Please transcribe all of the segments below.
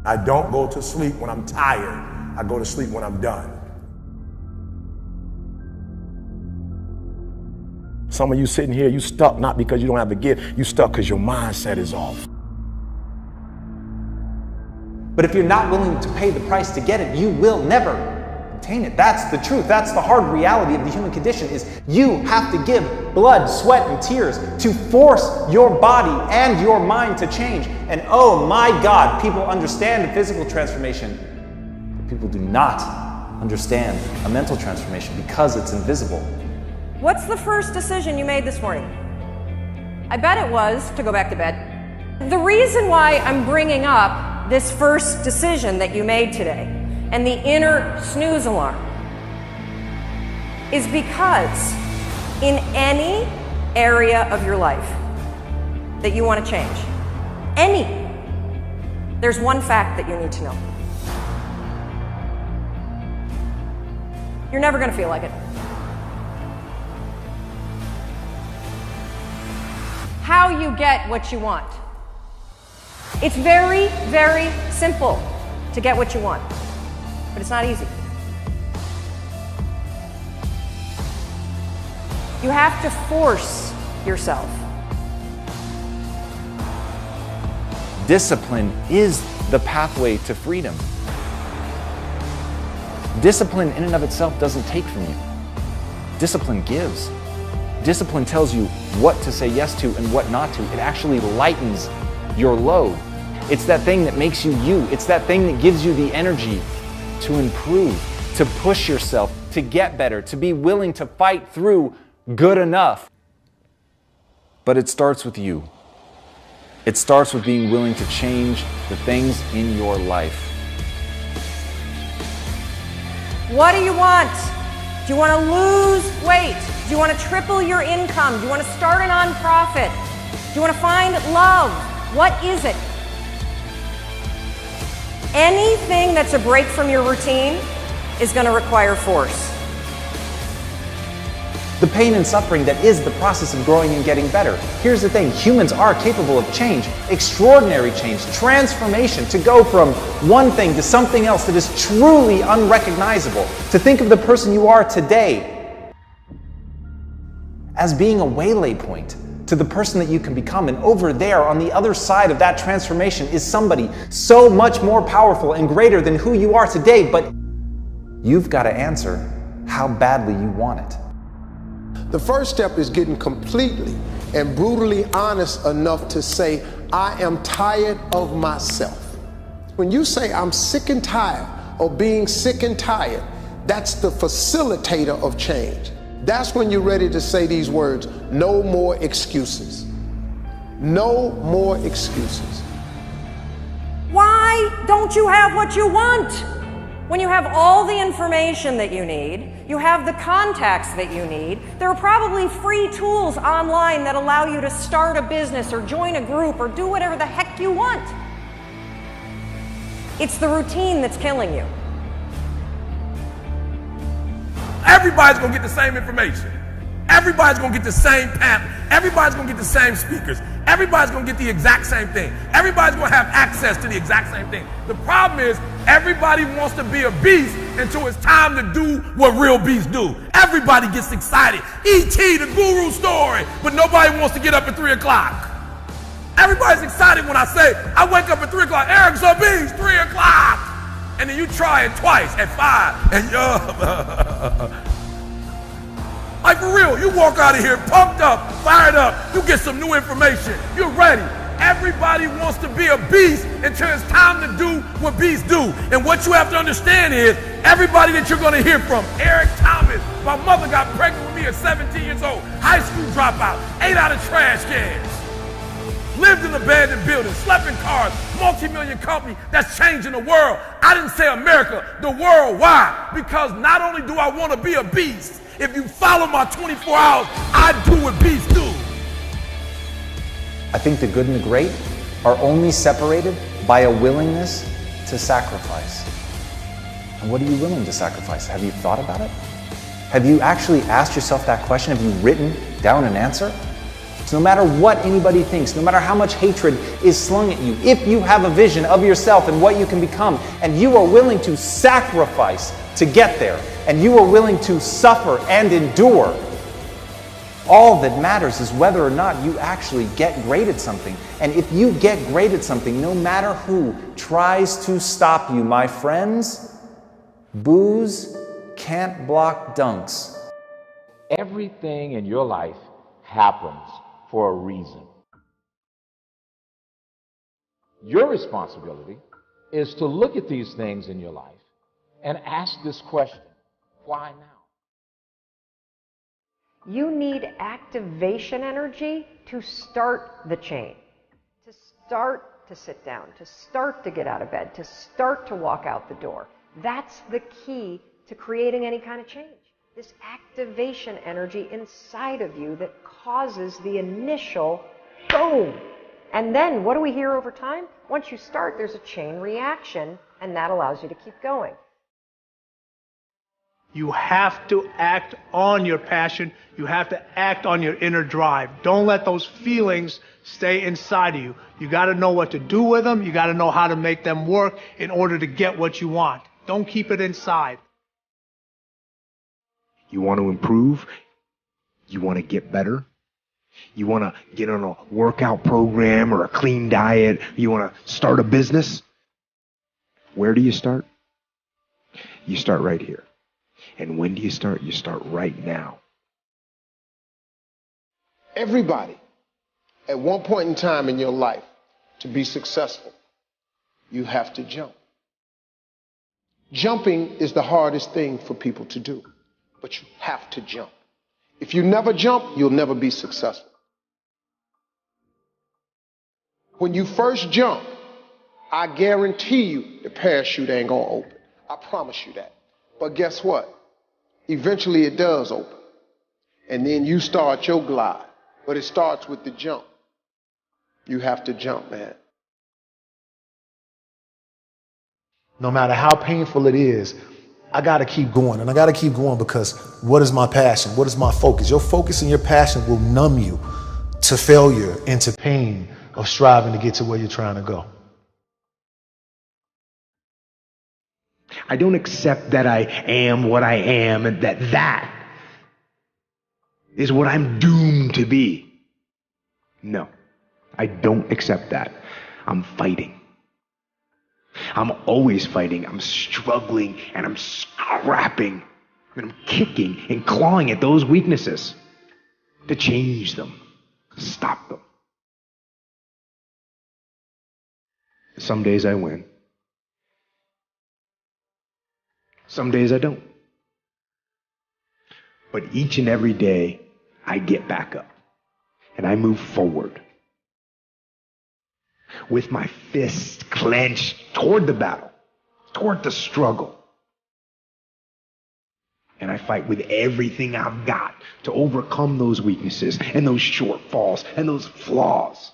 I don't go to sleep when I'm tired. I go to sleep when I'm done. Some of you sitting here, you stuck not because you don't have the gift, you stuck because your mindset is off. But if you're not willing to pay the price to get it, you will never obtain it. That's the truth. That's the hard reality of the human condition, is you have to give blood, sweat, and tears to force your body and your mind to change. And oh my God, people understand the physical transformation, but people do not understand a mental transformation because it's invisible. What's the first decision you made this morning? I bet it was to go back to bed. The reason why I'm bringing up this first decision that you made today and the inner snooze alarm is because in any area of your life that you want to change, there's one fact that you need to know. You're never going to feel like it. How you get what you want. It's very, very simple to get what you want, but it's not easy. You have to force yourself. Discipline is the pathway to freedom. Discipline in and of itself doesn't take from you. Discipline gives. Discipline tells you what to say yes to and what not to. It actually lightens your load. It's that thing that makes you you. It's that thing that gives you the energy to improve, to push yourself, to get better, to be willing to fight through good enough. But it starts with you. It starts with being willing to change the things in your life. What do you want? Do you want to lose weight? Do you want to triple your income? Do you want to start a nonprofit? Do you want to find love? What is it? Anything that's a break from your routine is going to require force. The pain and suffering that is the process of growing and getting better. Here's the thing, humans are capable of change, extraordinary change, transformation, to go from one thing to something else that is truly unrecognizable. To think of the person you are today as being a waylay point to the person that you can become. And over there, on the other side of that transformation, is somebody so much more powerful and greater than who you are today. But you've got to answer how badly you want it. The first step is getting completely and brutally honest enough to say, I am tired of myself. When you say, I'm sick and tired of being sick and tired, that's the facilitator of change. That's when you're ready to say these words, no more excuses. No more excuses. Why don't you have what you want? When you have all the information that you need, you have the contacts that you need, there are probably free tools online that allow you to start a business or join a group or do whatever the heck you want. It's the routine that's killing you. Everybody's gonna get the same information. Everybody's gonna get the same pamphlet. Everybody's gonna get the same speakers. Everybody's gonna get the exact same thing. Everybody's gonna have access to the exact same thing. The problem is, everybody wants to be a beast until it's time to do what real beasts do. Everybody gets excited. E.T., the guru story, but nobody wants to get up at 3 o'clock. Everybody's excited when I say, I wake up at 3 o'clock, Eric's a beast, 3 o'clock. And then you try it twice at 5, and like for real, you walk out of here pumped up, fired up, you get some new information, you're ready. Everybody wants to be a beast until it's time to do what beasts do. And what you have to understand is, everybody that you're gonna hear from, Eric Thomas, my mother got pregnant with me at 17 years old, high school dropout, ate out of trash cans, lived in abandoned buildings, slept in cars, multi-million company that's changing the world. I didn't say America, the world. Why? Because not only do I want to be a beast, if you follow my 24 hours, I do what beasts do. I think the good and the great are only separated by a willingness to sacrifice. And what are you willing to sacrifice? Have you thought about it? Have you actually asked yourself that question? Have you written down an answer? So no matter what anybody thinks, no matter how much hatred is slung at you, if you have a vision of yourself and what you can become, and you are willing to sacrifice to get there, and you are willing to suffer and endure, all that matters is whether or not you actually get great at something. And if you get great at something, no matter who tries to stop you, my friends, booze can't block dunks. Everything in your life happens for a reason. Your responsibility is to look at these things in your life and ask this question: why now? You need activation energy to start the change, to start to sit down, to start to get out of bed, to start to walk out the door. That's the key to creating any kind of change. This activation energy inside of you that causes the initial boom. And then what do we hear over time? Once you start, there's a chain reaction, and that allows you to keep going. You have to act on your passion. You have to act on your inner drive. Don't let those feelings stay inside of you. You got to know what to do with them. You got to know how to make them work in order to get what you want. Don't keep it inside. You want to improve? You want to get better? You want to get on a workout program or a clean diet? You want to start a business? Where do you start? You start right here. And when do you start? You start right now. Everybody, at one point in time in your life, to be successful, you have to jump. Jumping is the hardest thing for people to do, but you have to jump. If you never jump, you'll never be successful. When you first jump, I guarantee you the parachute ain't gonna open. I promise you that. But guess what? Eventually it does open. And then you start your glide. But it starts with the jump. You have to jump, man. No matter how painful it is, I got to keep going. And I got to keep going because what is my passion? What is my focus? Your focus and your passion will numb you to failure and to pain of striving to get to where you're trying to go. I don't accept that I am what I am and that is what I'm doomed to be. No, I don't accept that. I'm fighting. I'm always fighting. I'm struggling and I'm scrapping and I'm kicking and clawing at those weaknesses to change them, stop them. Some days I win. Some days I don't. But each and every day, I get back up and I move forward with my fists clenched toward the battle, toward the struggle. And I fight with everything I've got to overcome those weaknesses and those shortfalls and those flaws.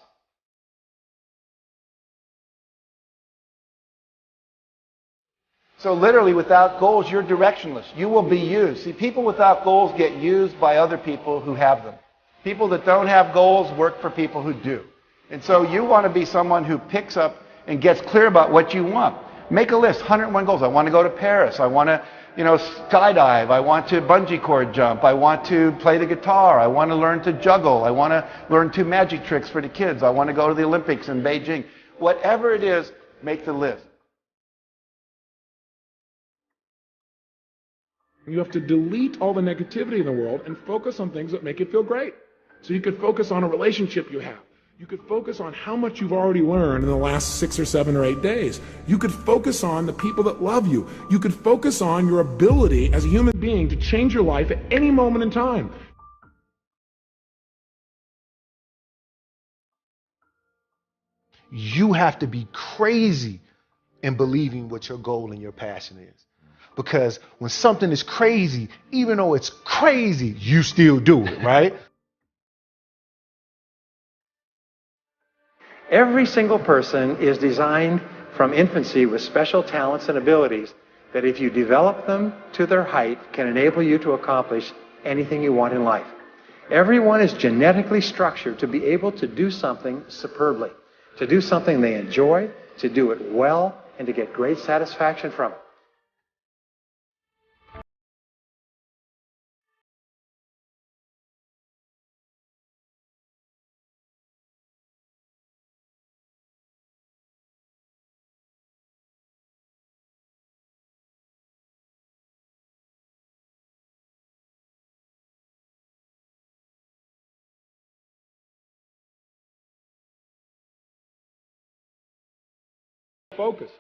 So literally, without goals, you're directionless. You will be used. See, people without goals get used by other people who have them. People that don't have goals work for people who do. And so you want to be someone who picks up and gets clear about what you want. Make a list, 101 goals. I want to go to Paris. I want to, skydive. I want to bungee cord jump. I want to play the guitar. I want to learn to juggle. I want to learn 2 magic tricks for the kids. I want to go to the Olympics in Beijing. Whatever it is, make the list. You have to delete all the negativity in the world and focus on things that make you feel great. So you could focus on a relationship you have. You could focus on how much you've already learned in the last 6 or 7 or 8 days. You could focus on the people that love you. You could focus on your ability as a human being to change your life at any moment in time. You have to be crazy in believing what your goal and your passion is. Because when something is crazy, even though it's crazy, you still do it, right? Every single person is designed from infancy with special talents and abilities that if you develop them to their height can enable you to accomplish anything you want in life. Everyone is genetically structured to be able to do something superbly, to do something they enjoy, to do it well, and to get great satisfaction from it. Focus.